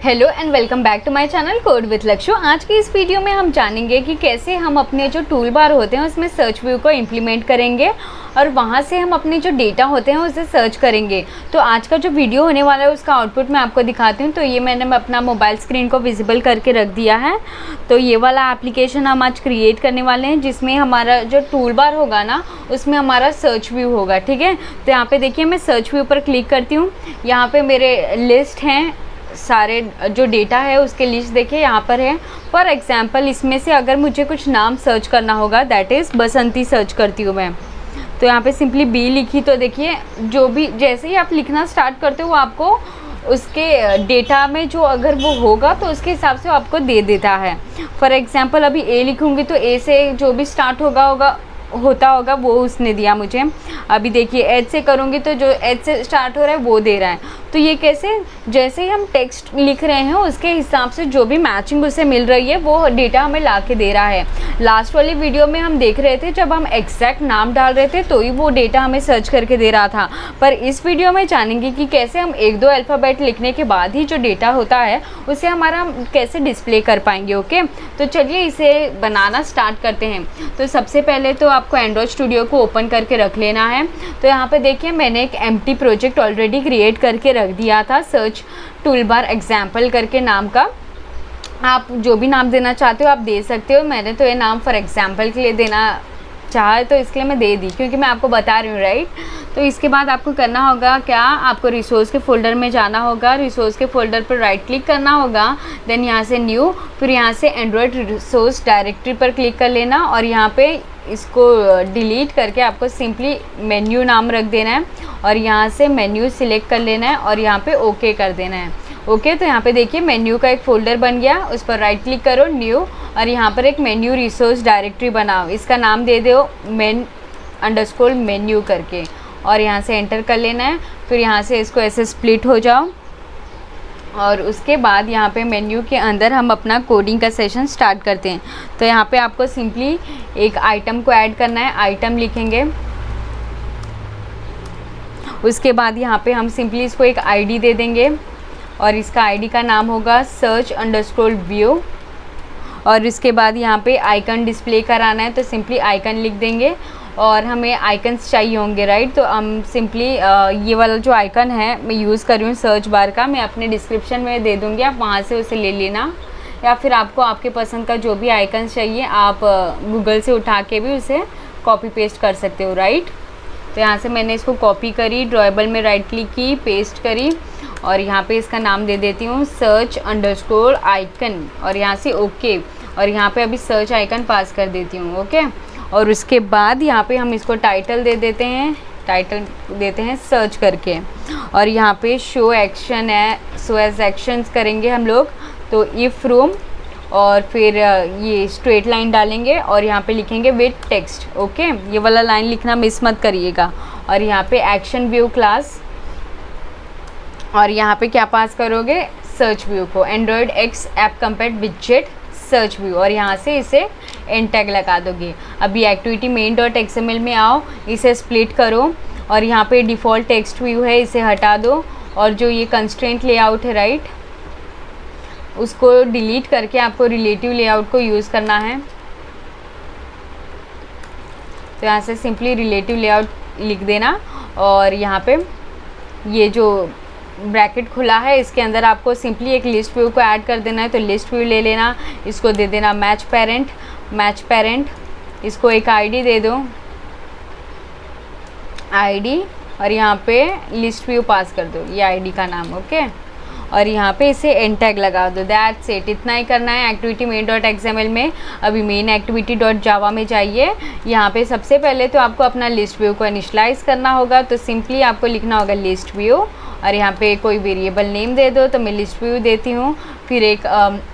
Hello and welcome back to my channel code with Lakshya. आज की इस वीडियो में हम जानेंगे कि कैसे हम अपने जो टूल बार होते हैं उसमें सर्च व्यू को इम्प्लीमेंट करेंगे और वहाँ से हम अपने जो डेटा होते हैं उसे सर्च करेंगे। तो आज का जो वीडियो होने वाला है उसका आउटपुट मैं आपको दिखाती हूँ। तो ये मैंने अपना मोबाइल स्क्रीन को विजिबल करके रख दिया है। तो ये वाला एप्लीकेशन हम आज क्रिएट करने वाले हैं जिसमें हमारा जो टूल बार होगा ना उसमें हमारा सर्च व्यू होगा। ठीक है, तो यहाँ पे देखिए मैं सर्च व्यू पर क्लिक करती हूँ। यहाँ पे मेरे लिस्ट हैं, सारे जो डेटा है उसके लिस्ट देखिए यहाँ पर है। फॉर एग्जांपल इसमें से अगर मुझे कुछ नाम सर्च करना होगा, दैट इज़ बसंती सर्च करती हूँ मैं। तो यहाँ पे सिंपली बी लिखी तो देखिए जो भी जैसे ही आप लिखना स्टार्ट करते हो वो आपको उसके डेटा में जो अगर वो होगा तो उसके हिसाब से वो आपको दे देता है। फॉर एग्जांपल अभी ए लिखूँगी तो ए से जो भी स्टार्ट होता होगा वो उसने दिया मुझे। अभी देखिए एच से करूँगी तो जो एच से स्टार्ट हो रहा है वो दे रहा है। तो ये कैसे, जैसे ही हम टेक्स्ट लिख रहे हैं उसके हिसाब से जो भी मैचिंग उसे मिल रही है वो डेटा हमें ला के दे रहा है। लास्ट वाली वीडियो में हम देख रहे थे जब हम एग्जैक्ट नाम डाल रहे थे तो ही वो डेटा हमें सर्च करके दे रहा था। पर इस वीडियो में जानेंगे कि कैसे हम एक दो अल्फ़ाबेट लिखने के बाद ही जो डेटा होता है उसे हमारा कैसे डिस्प्ले कर पाएंगे। ओके, तो चलिए इसे बनाना स्टार्ट करते हैं। तो सबसे पहले तो आपको एंड्रॉयड स्टूडियो को ओपन करके रख लेना है। तो यहाँ पे देखिए मैंने एक एम्प्टी प्रोजेक्ट ऑलरेडी क्रिएट करके रख दिया था, सर्च टूल बार एग्जाम्पल करके नाम का। आप जो भी नाम देना चाहते हो आप दे सकते हो। मैंने तो ये नाम फॉर एग्जाम्पल के लिए देना चाहा तो इसके लिए मैं दे दी, क्योंकि मैं आपको बता रही हूँ, राइट। तो इसके बाद आपको करना होगा क्या, आपको रिसोर्स के फोल्डर में जाना होगा। रिसोर्स के फोल्डर पर राइट क्लिक करना होगा, देन यहाँ से न्यू, फिर यहाँ से एंड्रॉयड रिसोर्स डायरेक्टरी पर क्लिक कर लेना और यहाँ पे इसको डिलीट करके आपको सिंपली मेन्यू नाम रख देना है और यहाँ से मेन्यू सिलेक्ट कर लेना है और यहाँ पे ओके कर देना है। ओके, तो यहाँ पे देखिए मेन्यू का एक फ़ोल्डर बन गया, उस पर राइट क्लिक करो, न्यू, और यहाँ पर एक मेन्यू रिसोर्स डायरेक्टरी बनाओ। इसका नाम दे दो मेन्यू करके और यहाँ से एंटर कर लेना है। फिर यहाँ से इसको ऐसे स्प्लिट हो जाओ और उसके बाद यहाँ पे मेन्यू के अंदर हम अपना कोडिंग का सेशन स्टार्ट करते हैं। तो यहाँ पे आपको सिंपली एक आइटम को ऐड करना है, आइटम लिखेंगे। उसके बाद यहाँ पे हम सिंपली इसको एक आईडी दे देंगे और इसका आईडी का नाम होगा search_view। और इसके बाद यहाँ पे आइकन डिस्प्ले कराना है तो सिंपली आइकन लिख देंगे और हमें आइकन्स चाहिए होंगे, राइट। तो हम सिंपली ये वाला जो आइकन है मैं यूज़ कर रही हूँ सर्च बार का, मैं अपने डिस्क्रिप्शन में दे दूँगी, आप वहाँ से उसे ले लेना। या फिर आपको आपके पसंद का जो भी आइकन चाहिए आप गूगल से उठा के भी उसे कॉपी पेस्ट कर सकते हो, राइट। तो यहाँ से मैंने इसको कॉपी करी, ड्रॉएबल में राइट क्लिक की, पेस्ट करी और यहाँ पे इसका नाम दे देती हूँ search_icon और यहाँ से ओके, और यहाँ पे अभी सर्च आइकन पास कर देती हूँ। ओके, और उसके बाद यहाँ पे हम इसको टाइटल दे देते हैं सर्च करके और यहाँ पे शो एक्शन है, शो एज एक्शंस करेंगे हम लोग। तो इफ रूम और फिर ये स्ट्रेट लाइन डालेंगे और यहाँ पे लिखेंगे विथ टेक्स्ट। ओके, ये वाला लाइन लिखना मिस मत करिएगा। और यहाँ पे एक्शन व्यू क्लास और यहाँ पे क्या पास करोगे, सर्च व्यू को, एंड्रॉयड एक्स ऐप कंपेयर विजेट सर्च व्यू, और यहाँ से इसे एंड टैग लगा दोगे। अभी एक्टिविटी main.xml में आओ, इसे स्प्लिट करो और यहाँ पे डिफ़ॉल्ट टेक्स्ट व्यू है इसे हटा दो और जो ये कंस्ट्रेंट लेआउट है, राइट, उसको डिलीट करके आपको रिलेटिव लेआउट को यूज़ करना है। तो यहाँ से सिंपली रिलेटिव लेआउट लिख देना और यहाँ पे ये जो ब्रैकेट खुला है इसके अंदर आपको सिंपली एक लिस्ट व्यू को ऐड कर देना है। तो लिस्ट व्यू ले लेना, इसको दे देना मैच पेरेंट, इसको एक आईडी दे दो, आईडी, और यहाँ पे लिस्ट व्यू पास कर दो, ये आईडी का नाम। ओके, और यहाँ पे इसे एंड टैग लगा दो, दैट्स इट। इतना ही करना है एक्टिविटी main.xml में। अभी मेन activity.java में जाइए। यहाँ पे सबसे पहले तो आपको अपना लिस्ट व्यू को इनिशियलाइज़ करना होगा। तो सिंपली आपको लिखना होगा लिस्ट व्यू और यहाँ पे कोई वेरिएबल नेम दे दो, तो मैं लिस्ट व्यू देती हूँ। फिर एक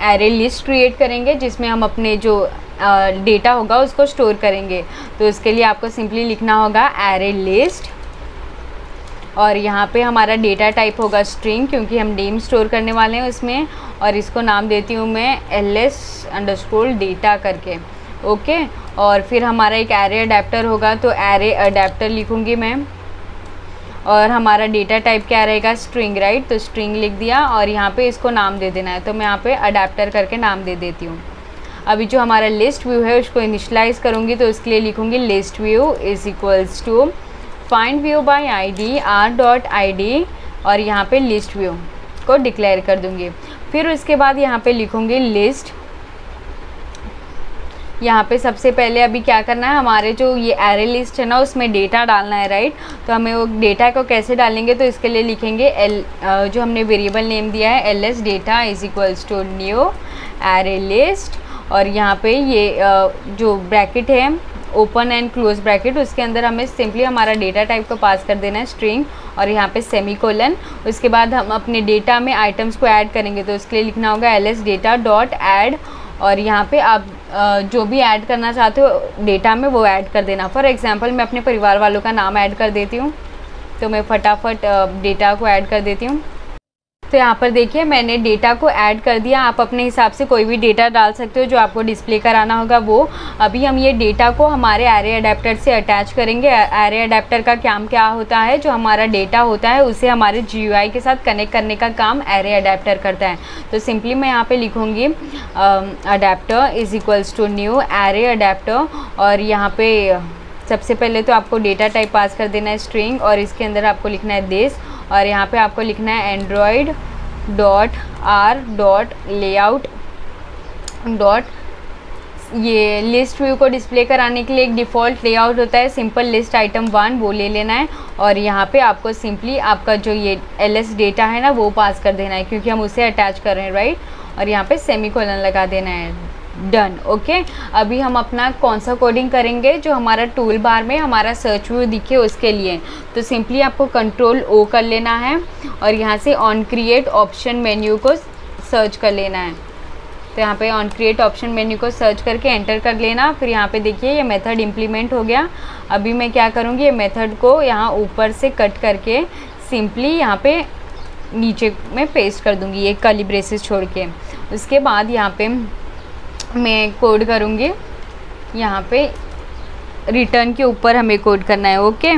एरे लिस्ट क्रिएट करेंगे जिसमें हम अपने जो डेटा होगा उसको स्टोर करेंगे। तो उसके लिए आपको सिंपली लिखना होगा एरे लिस्ट और यहाँ पे हमारा डेटा टाइप होगा स्ट्रिंग, क्योंकि हम नेम स्टोर करने वाले हैं उसमें, और इसको नाम देती हूँ मैं ls_data करके। ओके, और फिर हमारा एक एरे अडेप्टर होगा तो एरे अडेप्टर लिखूँगी मैं और हमारा डेटा टाइप क्या रहेगा, स्ट्रिंग, राइट। तो स्ट्रिंग लिख दिया और यहाँ पे इसको नाम दे देना है, तो मैं यहाँ पे अडेप्टर करके नाम दे देती हूँ। अभी जो हमारा लिस्ट व्यू है उसको इनिशलाइज करूँगी, तो इसके लिए लिखूँगी list view is equals to find view by ID r.id और यहाँ पे लिस्ट व्यू को डिक्लेयर कर दूँगी। फिर उसके बाद यहाँ पे लिखूँगी लिस्ट। यहाँ पे सबसे पहले अभी क्या करना है, हमारे जो ये एरे लिस्ट है ना उसमें डेटा डालना है, राइट। तो हमें वो डेटा को कैसे डालेंगे, तो इसके लिए लिखेंगे जो हमने वेरिएबल नेम दिया है ls data is equals to new array list और यहाँ पे ये जो ब्रैकेट है ओपन एंड क्लोज ब्रैकेट, उसके अंदर हमें सिंपली हमारा डेटा टाइप को पास कर देना है स्ट्रिंग और यहाँ पे सेमीकोलन। उसके बाद हम अपने डेटा में आइटम्स को ऐड करेंगे, तो उसके लिए लिखना होगा ls डेटा डॉट ऐड और यहाँ पे आप जो भी ऐड करना चाहते हो डेटा में वो ऐड कर देना। फॉर एग्जांपल मैं अपने परिवार वालों का नाम ऐड कर देती हूँ, तो मैं फटाफट डेटा को ऐड कर देती हूँ। तो यहाँ पर देखिए मैंने डेटा को ऐड कर दिया। आप अपने हिसाब से कोई भी डेटा डाल सकते हो जो आपको डिस्प्ले कराना होगा वो। अभी हम ये डेटा को हमारे एरे अडेप्टर से अटैच करेंगे। एरे अडेप्टर का काम क्या होता है, जो हमारा डेटा होता है उसे हमारे GUI के साथ कनेक्ट करने का काम एरे अडेप्टर करता है। तो सिंपली मैं यहाँ पे लिखूँगी adapter is equals to new array adapter और यहाँ पे सबसे पहले तो आपको डेटा टाइप पास कर देना है स्ट्रिंग और इसके अंदर आपको लिखना है दिस और यहाँ पे आपको लिखना है Android dot R dot layout dot. ये लिस्ट व्यू को डिस्प्ले कराने के लिए एक डिफ़ॉल्ट लेआउट होता है सिंपल लिस्ट आइटम 1, वो ले लेना है और यहाँ पे आपको सिंपली आपका जो ये ls डेटा है ना वो पास कर देना है क्योंकि हम उसे अटैच कर रहे हैं, राइट। और यहाँ पे सेमीकोलन लगा देना है, डन। ओके, अभी हम अपना कौन सा कोडिंग करेंगे, जो हमारा टूल बार में हमारा सर्च व्यू दिखे उसके लिए। तो सिंपली आपको कंट्रोल O कर लेना है और यहाँ से ऑन क्रिएट ऑप्शन मेन्यू को सर्च कर लेना है। तो यहाँ पे ऑन क्रिएट ऑप्शन मेन्यू को सर्च करके एंटर कर लेना। फिर यहाँ पे देखिए ये मेथड इम्प्लीमेंट हो गया। अभी मैं क्या करूँगी, ये मेथड को यहाँ ऊपर से कट करके सिंपली यहाँ पे नीचे में पेस्ट कर दूँगी, ये कर्ली ब्रेसेस छोड़ के। उसके बाद यहाँ पे मैं कोड करूँगी, यहाँ पे रिटर्न के ऊपर हमें कोड करना है। ओके,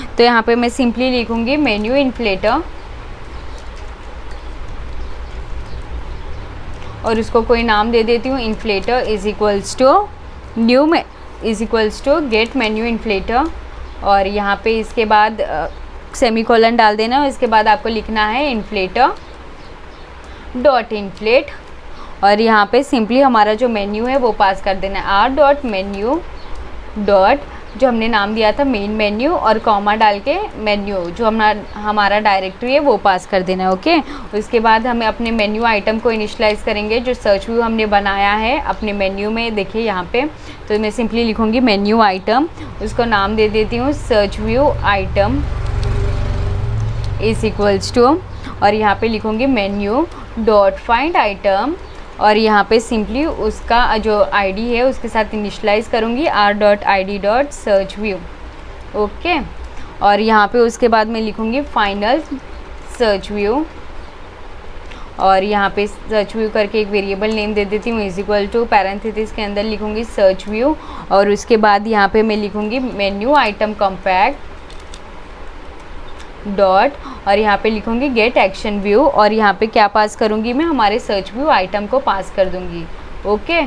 तो यहाँ पे मैं सिंपली लिखूँगी मेन्यू इन्फ्लेटर और उसको कोई नाम दे देती हूँ inflater is equals to new में is equals to get menu inflater और यहाँ पे इसके बाद सेमीकोलन डाल देना है। इसके बाद आपको लिखना है इन्फ्लेटर डॉट इन्फ्लेट और यहाँ पे सिंपली हमारा जो मेन्यू है वो पास कर देना है r डॉट मेन्यू डॉट जो हमने नाम दिया था मेन मेन्यू और कॉमा डाल के मेन्यू जो हमारा डायरेक्टरी है वो पास कर देना है। ओके, उसके बाद हमें अपने मेन्यू आइटम को इनिशलाइज करेंगे जो सर्च व्यू हमने बनाया है अपने मेन्यू में। देखिए यहाँ पे तो मैं सिंपली लिखूँगी मेन्यू आइटम, उसको नाम दे देती हूँ search view item is equals to और यहाँ पे लिखूँगी मेन्यू डॉट फाइंड आइटम और यहाँ पे सिंपली उसका जो आईडी है उसके साथ इनिशलाइज करूँगी r.id.search_view। ओके, और यहाँ पे उसके बाद मैं लिखूँगी फाइनल सर्च व्यू और यहाँ पे सर्च व्यू करके एक वेरिएबल नेम दे देती हूँ इज इक्वल टू पैरेंथेसिस के अंदर लिखूँगी सर्च व्यू और उसके बाद यहाँ पे मैं लिखूँगी मेन्यू आइटम कॉम्पैक्ट डॉट और यहाँ पे लिखूँगी गेट एक्शन व्यू और यहाँ पे क्या पास करूँगी मैं हमारे सर्च व्यू आइटम को पास कर दूँगी। ओके,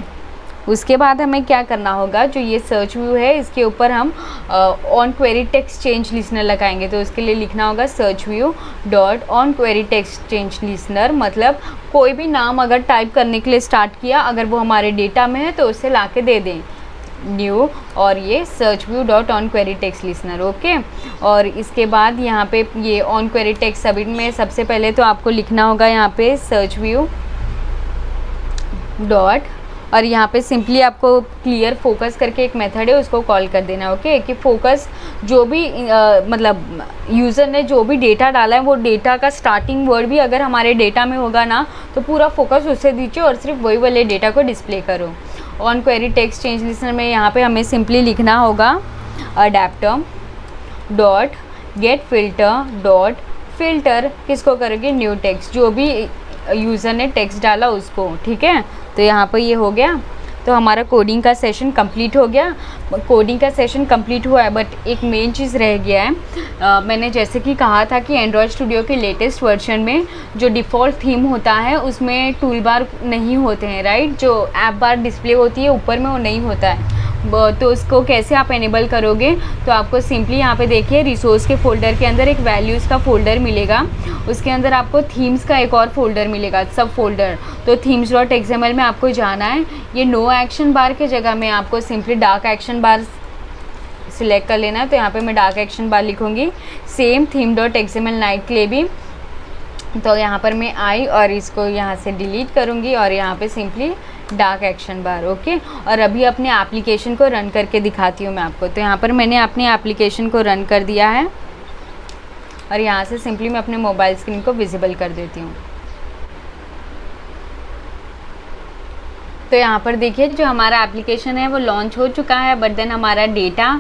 उसके बाद हमें क्या करना होगा, जो ये सर्च व्यू है इसके ऊपर हम on query text change listener लगाएंगे। तो उसके लिए लिखना होगा search view dot on query text change listener, मतलब कोई भी नाम अगर टाइप करने के लिए स्टार्ट किया अगर वो हमारे डेटा में है तो उसे ला के दे दें न्यू और ये search view dot on query text listener. Okay, और इसके बाद यहाँ पे ये ऑन क्वेरी टेक्स्ट सबमिट में सबसे पहले तो आपको लिखना होगा यहाँ पे सर्च व्यू डॉट और यहाँ पे सिंपली आपको क्लियर फोकस करके एक मेथड है उसको कॉल कर देना। ओके, कि फोकस जो भी मतलब यूज़र ने जो भी डेटा डाला है वो डेटा का स्टार्टिंग वर्ड भी अगर हमारे डेटा में होगा ना तो पूरा फोकस उससे दीजिए और सिर्फ वही वाले डेटा को डिस्प्ले करो। On query text change listener में यहाँ पे हमें सिंपली लिखना होगा adapter dot gate filter dot filter किसको करोगे न्यू टेक्स्ट, जो भी यूज़र ने टेक्स्ट डाला उसको। ठीक है, तो यहाँ पर ये हो गया। तो हमारा कोडिंग का सेशन कंप्लीट हो गया। कोडिंग का सेशन कंप्लीट हुआ है, बट एक मेन चीज़ रह गया है। मैंने जैसे कि कहा था कि एंड्रॉयड स्टूडियो के लेटेस्ट वर्जन में जो डिफ़ॉल्ट थीम होता है उसमें टूल बार नहीं होते हैं, राइट। जो ऐप बार डिस्प्ले होती है ऊपर में वो नहीं होता है। तो उसको कैसे आप एनेबल करोगे, तो आपको सिंपली यहाँ पे देखिए रिसोर्स के फोल्डर के अंदर एक वैल्यूज़ का फोल्डर मिलेगा, उसके अंदर आपको थीम्स का एक और फोल्डर मिलेगा, सब फोल्डर। तो themes.xml में आपको जाना है। ये नो एक्शन बार के जगह में आपको सिंपली डार्क एक्शन बार सिलेक्ट कर लेना है। तो यहाँ पे मैं डार्क एक्शन बार लिखूँगी, सेम theme.xml नाइट के लिए भी। तो यहाँ पर मैं आई और इसको यहाँ से डिलीट करूँगी और यहाँ पे सिंपली डार्क एक्शन बार, ओके। और अभी अपने एप्लीकेशन को रन करके दिखाती हूँ मैं आपको। तो यहाँ पर मैंने अपने एप्लीकेशन को रन कर दिया है और यहाँ से सिंपली मैं अपने मोबाइल स्क्रीन को विजिबल कर देती हूँ। तो यहाँ पर देखिए जो हमारा एप्लीकेशन है वो लॉन्च हो चुका है, बट देन हमारा डेटा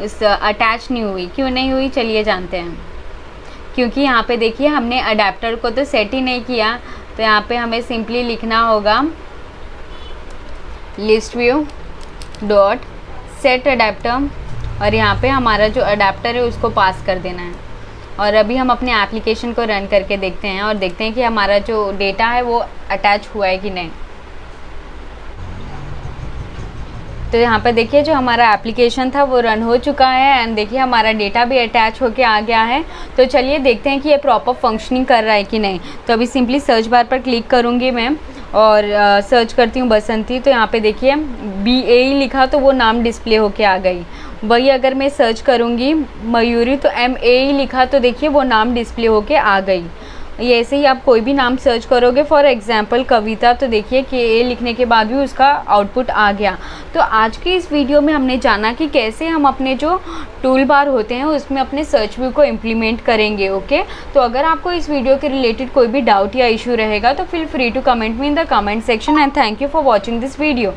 अटैच नहीं हुई। क्यों नहीं हुई, चलिए जानते हैं। क्योंकि यहाँ पे देखिए हमने अडेप्टर को तो सेट ही नहीं किया। तो यहाँ पे हमें सिंपली लिखना होगा list view dot set adapter और यहाँ पे हमारा जो अडेप्टर है उसको पास कर देना है। और अभी हम अपने एप्लीकेशन को रन करके देखते हैं और देखते हैं कि हमारा जो डेटा है वो अटैच हुआ है कि नहीं। तो यहाँ पर देखिए जो हमारा एप्लीकेशन था वो रन हो चुका है एंड देखिए हमारा डेटा भी अटैच होके आ गया है। तो चलिए देखते हैं कि ये प्रॉपर फंक्शनिंग कर रहा है कि नहीं। तो अभी सिंपली सर्च बार पर क्लिक करूँगी मैं और सर्च करती हूँ बसंती। तो यहाँ पे देखिए BAE लिखा तो वो नाम डिस्प्ले होके आ गई। वही अगर मैं सर्च करूँगी मयूरी तो MAE लिखा तो देखिए वो नाम डिस्प्ले होके आ गई। ये ऐसे ही आप कोई भी नाम सर्च करोगे, फॉर एग्जांपल कविता, तो देखिए KA लिखने के बाद भी उसका आउटपुट आ गया। तो आज की इस वीडियो में हमने जाना कि कैसे हम अपने जो टूल बार होते हैं उसमें अपने सर्च व्यू को इम्प्लीमेंट करेंगे, ओके। तो अगर आपको इस वीडियो के रिलेटेड कोई भी डाउट या इशू रहेगा तो feel free to comment me in the comment section and thank you for watching this video.